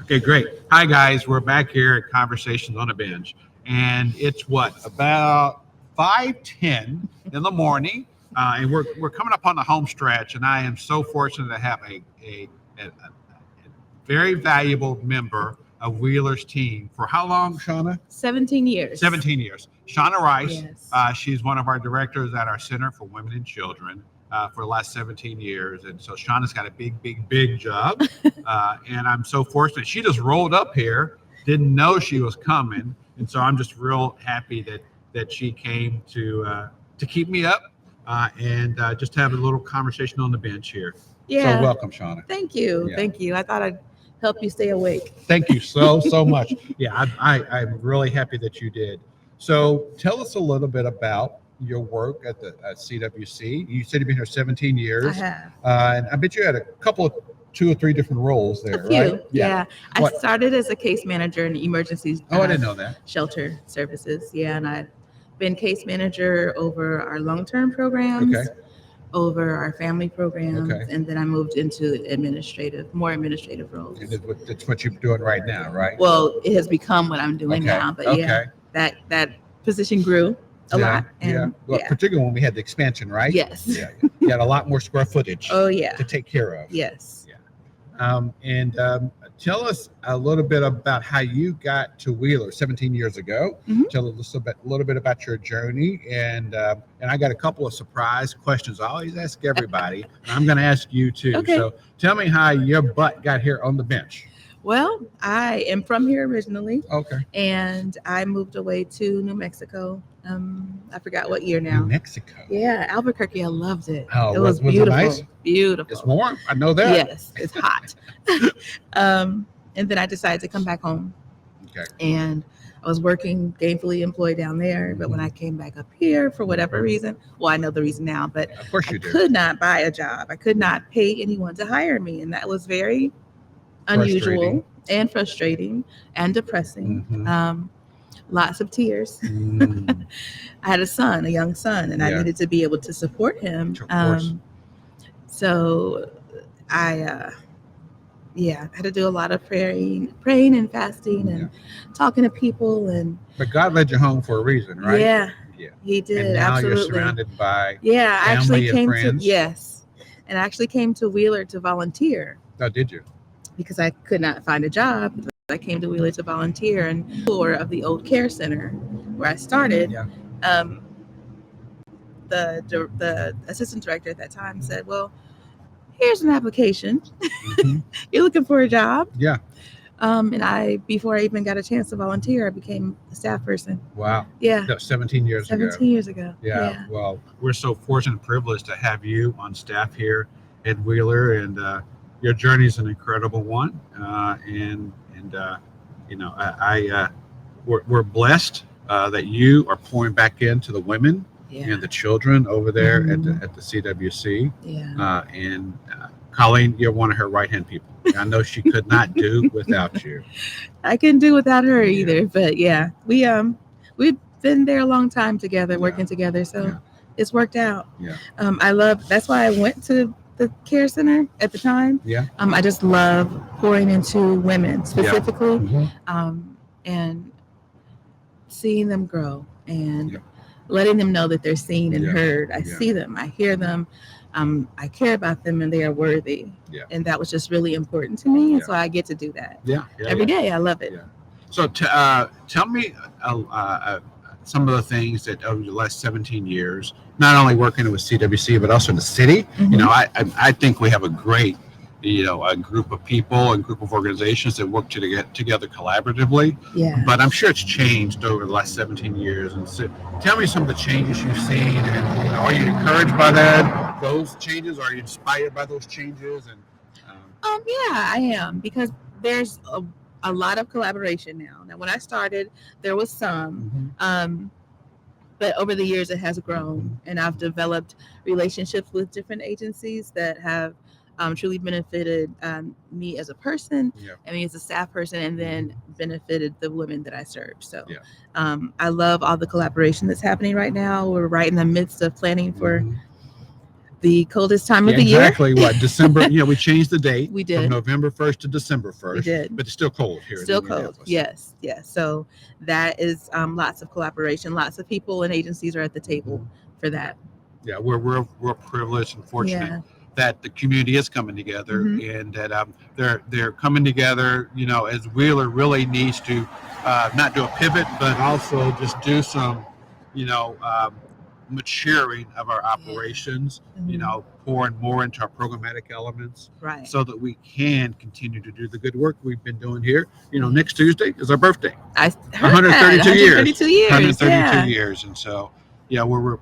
Okay, great. Hi, guys. We're back here at Conversations on a Bench, and it's what about 5:10 in the morning, and we're coming up on the home stretch, and I am so fortunate to have a very valuable member of Wheeler's team for how long, Shawnna? 17 years. 17 years. Shawnna Rice. Yes. She's one of our directors at our Center for Women and Children for the last 17 years. And so Shauna's got a big job. And I'm so fortunate. She just rolled up here, didn't know she was coming. And so I'm just real happy that she came to keep me up and just have a little conversation on the bench here. Yeah. So welcome, Shawnna. Thank you. Yeah. Thank you. I thought I'd help you stay awake. Thank you so much. Yeah, I'm really happy that you did. So tell us a little bit about your work at the CWC. You said you've been here 17 years. I have. And I bet you had a couple of 2 or 3 different roles there, A few. right? Yeah. I What? started as a case manager in emergency Oh, I didn't know that. shelter services. Yeah. And I've been case manager over our long-term programs, Okay. over our family programs, Okay. and then I moved into more administrative roles. And that's what you're doing right now, right? Well, it has become what I'm doing Okay. now, but Okay. yeah, that position grew a lot. And yeah. Well, yeah. particularly when we had the expansion, right? Yes. Yeah. You had a lot more square footage Oh yeah. to take care of. Yes. And tell us a little bit about how you got to Wheeler 17 years ago. Mhm. Tell us a little bit about your journey. And I got a couple of surprise questions I always ask everybody. And I'm going to ask you too. Okay. So tell me how your butt got here on the bench. Well, I am from here originally, Okay. and I moved away to New Mexico. I forgot what year New now. Mexico. Yeah, Albuquerque. I loved it. Oh, it was was it beautiful. nice? Beautiful. It's warm. I know that. Yes, it's hot. And then I decided to come back home, Okay. and I was working gainfully employed down there. But when I came back up here, for whatever reason, well, I know the reason now, but Of course I you do. could not buy a job. I could not pay anyone to hire me, and that was very unusual and frustrating and depressing. Mhm. Lots of tears. Mm, I had a young son, and I Yeah. needed to be able to support him. Of course. So I had to do a lot of praying and fasting and talking to people, and But God led you home for a reason, right? yeah, Yeah. he did. And now absolutely. you're surrounded by. Yeah, I actually family and came friends? to yes, and I actually came to Wheeler to volunteer Oh, did you? because I could not find a job. I came to Wheeler to volunteer and tour of the old care center where I started. Yeah. The assistant director at that time said, "Well, here's an application. Mhm. You're looking for a job." Yeah. And before I even got a chance to volunteer, I became a staff person. Wow. Yeah, No, 17 years 17 ago. years ago. Yeah. Well, we're so fortunate and privileged to have you on staff here at Wheeler, and your journey is an incredible one. We're blessed that you are pouring back into the women Yeah. and the children over there Mhm. at the CWC. Yeah. Colleen, you're one of her right-hand people. I know she could not do without you. I couldn't do without her Yeah. either. But yeah, we've been there a long time together, Yeah. working together. So Yeah. it's worked out. Yeah. That's why I went to the care center at the time. Yeah. I just love pouring into women specifically, Mhm. and seeing them grow and Yeah. letting them know that they're seen and Yeah. heard. I Yeah. see them, I hear them, I care about them, and they are worthy. Yeah. And that was just really important to me, and Yeah. so I get to do that Yeah. Yeah. every day. I love it. Yeah. So tell me some of the things that over the last 17 years, not only working with CWC, but also in the city. Mhm. You know, I think we have a great, a group of people and group of organizations that work to get together collaboratively. Yeah. But I'm sure it's changed over the last 17 years. And so tell me some of the changes you've seen, and are you encouraged by those changes? Are you inspired by those changes? And Yeah, I am, because there's a lot of collaboration now. Now, when I started, there was some, but over the years it has grown, and I've developed relationships with different agencies that have truly benefited me as a person, Yeah. and me as a staff person, and then benefited the women that I serve. So Yeah. I love all the collaboration that's happening right now. We're right in the midst of planning for the coldest time of Yeah, the year. exactly. What, December? We changed the date We from did. November 1st to December We 1st, did. but it's still cold here Still in cold. Indianapolis. Yes, yes. So that is lots of collaboration. Lots of people and agencies are at the table for that. Yeah, we're privileged and fortunate Yeah. that the community is coming together, Mhm. and that they're coming together. As Wheeler really needs to not do a pivot, but also just do some, maturing of our operations. Mhm. Pouring more into our programmatic elements, Right. so that we can continue to do the good work we've been doing here. Yes. Next Tuesday is our birthday. I heard 132 that. years. 132 years. 132 Yeah. years, and so we're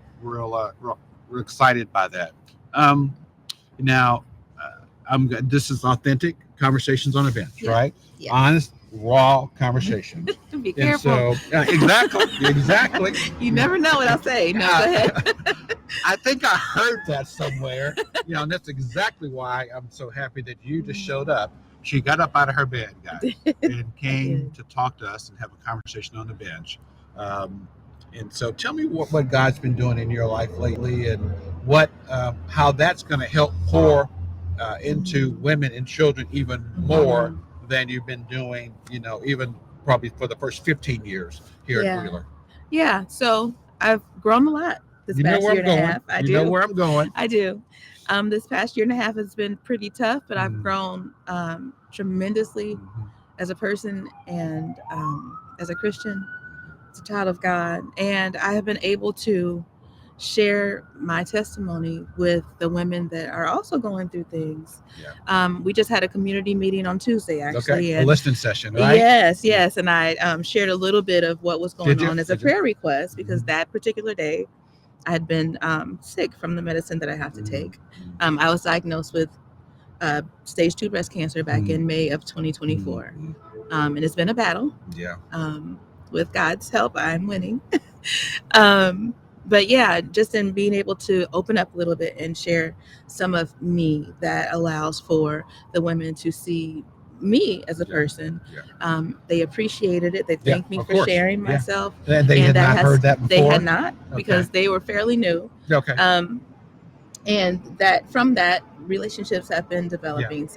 we're excited by that. Now, this is authentic conversations on a bench, Yeah. right? Yeah. Honest, raw conversations. Be And careful. so, exactly. You never know what I'll say. No, go ahead. I think I heard that somewhere. And that's exactly why I'm so happy that you just showed up. She got up out of her bed, guys, and came to talk to us and have a conversation on the bench. And so, tell me what God's been doing in your life lately, and how that's going to help pour into women and children even more than you've been doing. Even probably for the first 15 years here at Wheeler. Yeah. So I've grown a lot this past year and a half. I do. You know where I'm going. I do. This past year and a half has been pretty tough, but I've grown tremendously as a person and as a Christian, as a child of God. And I have been able to share my testimony with the women that are also going through things. We just had a community meeting on Tuesday, actually. A listening session, right? Yes. And I shared a little bit of what was going on as a prayer request, because that particular day I had been sick from the medicine that I have to take. I was diagnosed with stage 2 breast cancer back in May of 2024. And it's been a battle. With God's help, I'm winning. But yeah, just in being able to open up a little bit and share some of me, that allows for the women to see me as a person. They appreciated it. They thanked me for sharing myself. And they had not heard that before? They had not, because they were fairly new. Okay. And that from that, relationships have been developing.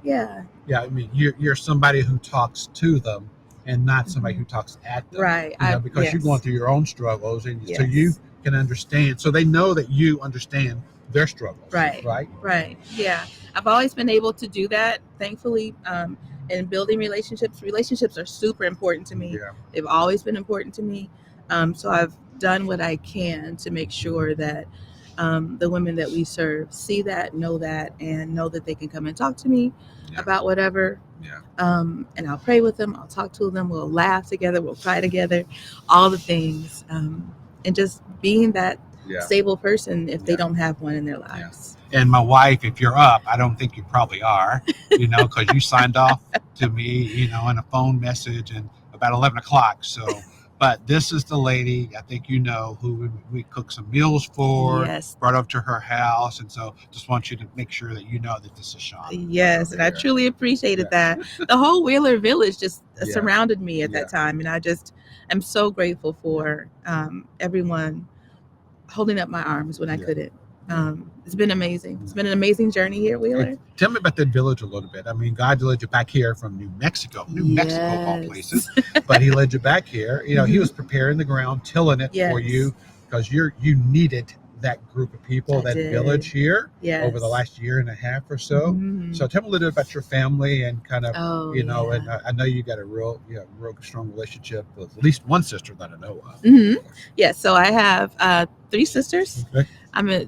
Yeah. I mean, you're somebody who talks to them and not somebody who talks at them. Right. Because you're going through your own struggles, and so you can understand. So they know that you understand their struggles. Right. Yeah. I've always been able to do that, thankfully. In building relationships are super important to me. They've always been important to me. So I've done what I can to make sure that the women that we serve see that, know that, and know that they can come and talk to me about whatever. And I'll pray with them. I'll talk to them. We'll laugh together. We'll cry together. All the things. And just being that stable person if they don't have one in their lives. And my wife, if you're up, I don't think you probably are, because you signed off to me, in a phone message and about 11 o'clock. So, but this is the lady, I think who we cooked some meals for, brought up to her house. And so just want you to make sure that you know that this is Shawnna. Yes, and I truly appreciated that. The whole Wheeler village just surrounded me at that time. And I'm so grateful for everyone holding up my arms when I couldn't. It's been amazing. It's been an amazing journey here, Wheeler. Tell me about that village a little bit. I mean, God led you back here from New Mexico of all places, but He led you back here. He was preparing the ground, tilling it for you, because you needed that group of people, village here over the last year and a half or so. So tell me a little bit about your family and kind of, and I know you got a real strong relationship with at least one sister that I know of. Yes, so I have 3 sisters. Okay.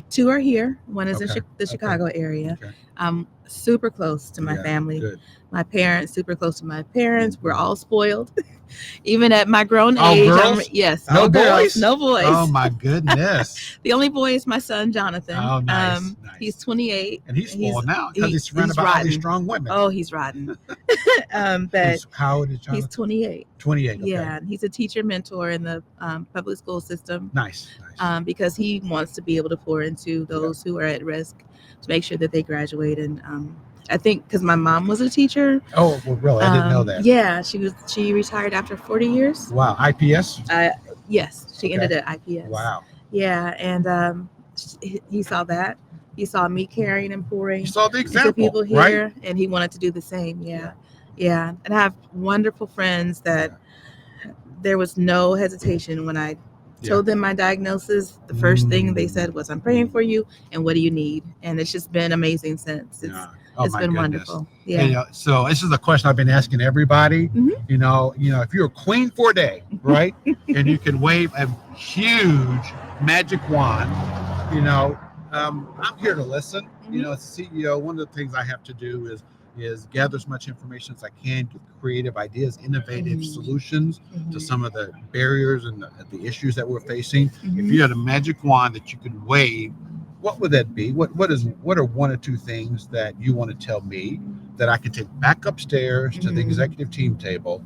2 are here. One is in the Chicago area. I'm super close to my family. Good. My parents, super close to my parents. We're all spoiled. Even at my grown all age. Girls? Yes. No all boys? Girls, no boys. Oh my goodness. The only boy is my son, Jonathan. Oh, nice. He's 28. And he's spoiled now because he's surrounded by all these strong women. Oh, he's rotten. But how old is Jonathan? He's 28. 28. Okay. Yeah, and he's a teacher mentor in the public school system. Nice. Because he wants to be able to pour into those who are at risk to make sure that they graduate. And I think because my mom was a teacher. Oh, well, really? I didn't know that. Yeah, she retired after 40 years. Wow. IPS? Yes, she ended at IPS. Wow. Yeah, and he saw that. He saw me caring and pouring You saw the into example, people right? here, and he wanted to do the same. Yeah. And I have wonderful friends that there was no hesitation when I told them my diagnosis. The first thing they said was, "I'm praying for you, and what do you need?" And it's just been amazing since. It's been wonderful. Yeah. So this is a question I've been asking everybody. Mhm. You know, if you're a queen for a day, right, and you can wave a huge magic wand, I'm here to listen. As CEO, one of the things I have to do is gather as much information as I can, get creative ideas, innovative solutions to some of the barriers and the issues that we're facing. If you had a magic wand that you could wave, what would that be? What are one or two things that you want to tell me that I could take back upstairs to the executive team table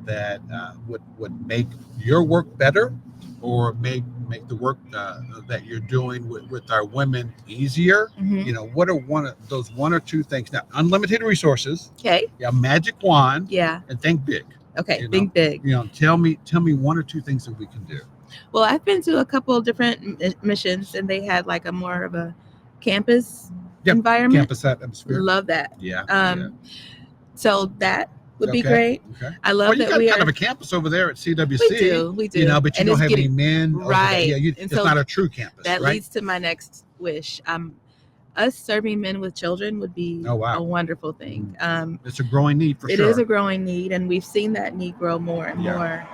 that would make your work better, or make the work that you're doing with our women easier? What are one or two things? Now, unlimited resources. Okay. Yeah, magic wand. Yeah. And think big. Okay. Think big. Tell me one or two things that we can do. Well, I've been to a couple of different missions, and they had like a more of a campus environment. Campus atmosphere. Love that. Yeah. So that would be great. Okay. I love that we kind of a campus over there at CWC. We do. But you don't have any men. Right. Yeah, it's not a true campus. That right? leads to my next wish. Us serving men with children would be a wonderful thing. It's a growing need for sure. It is a growing need, and we've seen that need grow more and more.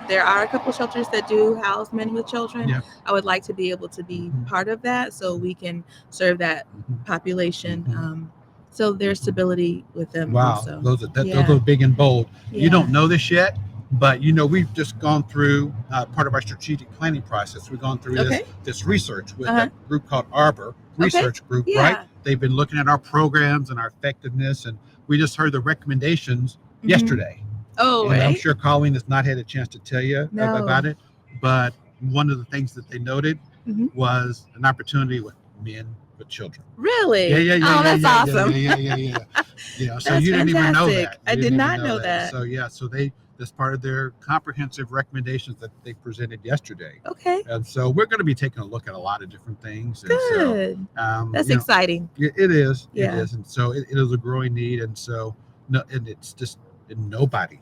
There are a couple shelters that do house men with children. Yeah. I would like to be able to be part of that, so we can serve that population. So there's stability with them. Wow, also. those are big and bold. Yeah. You don't know this yet, but we've just gone through part of our strategic planning process. We've gone through this research with a group called Arbor Research Group, right? They've been looking at our programs and our effectiveness, and we just heard the recommendations yesterday. Oh, and I'm sure Colleen has not had a chance to tell you about it, but one of the things that they noted was an opportunity with men with children. Really? Yeah. Oh, that's awesome. Yeah. So you didn't even know that. I did not know that. So that's part of their comprehensive recommendations that they presented yesterday. Okay. And so we're going to be taking a look at a lot of different things. Good. And so, that's exciting. It is. Yeah. It is. And so it is a growing need. And so it's just nobody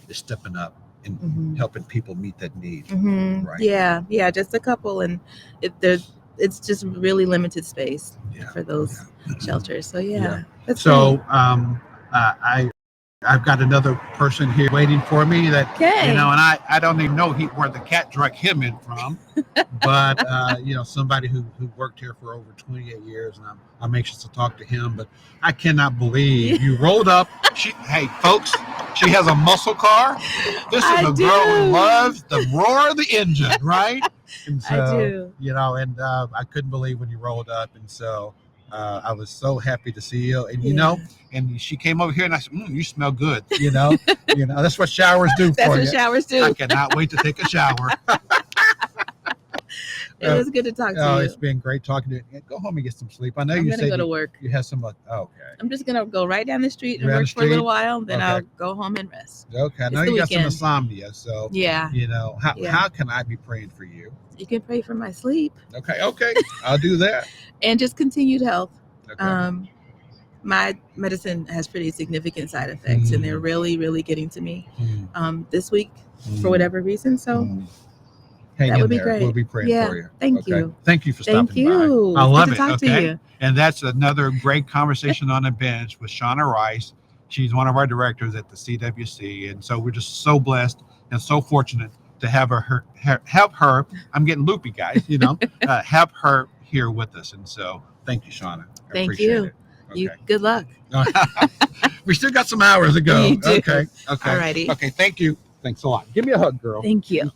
is stepping up and helping people meet that need. Right. Yeah. Just a couple, and it's just really limited space for those shelters. So that's so I've got another person here waiting for me that and I don't even know where the cat dragged him in from, but somebody who worked here for over 28 years, and I'm anxious to talk to him. But I cannot believe you rolled up. Hey folks, she has a muscle car. This is a girl who loves the roar of the engine, right? And so, I do. And I couldn't believe when you rolled up, and so I was so happy to see you. And and she came over here, and I said, "You smell good." That's what showers do for you. That's what showers do. I cannot wait to take a shower. It was good to talk to you. It's been great talking to you. Go home and get some sleep. I know I'm you gonna said go to work. You have some. Okay. I'm just gonna go right down the street and work for a little while, then I'll go home and rest. Okay. I know you got some insomnia, so how can I be praying for you? You can pray for my sleep. Okay. I'll do that. And just continued health. Okay. My medicine has pretty significant side effects, and they're really, really getting to me this week for whatever reason. So hang that in would be there. great. We'll be praying for you. Thank you. Thank you for stopping by. I love it. Talk to you. And that's another great conversation on the bench with Shawnna Rice. She's one of our directors at the CWC, and so we're just so blessed and so fortunate to have her. I'm getting loopy, guys. Have her here with us, and so thank you, Shawnna. Thank you. It. Okay. Good luck. We still got some hours to go. You do. Okay. Alrighty. Okay. Thank you. Thanks a lot. Give me a hug, girl. Thank you.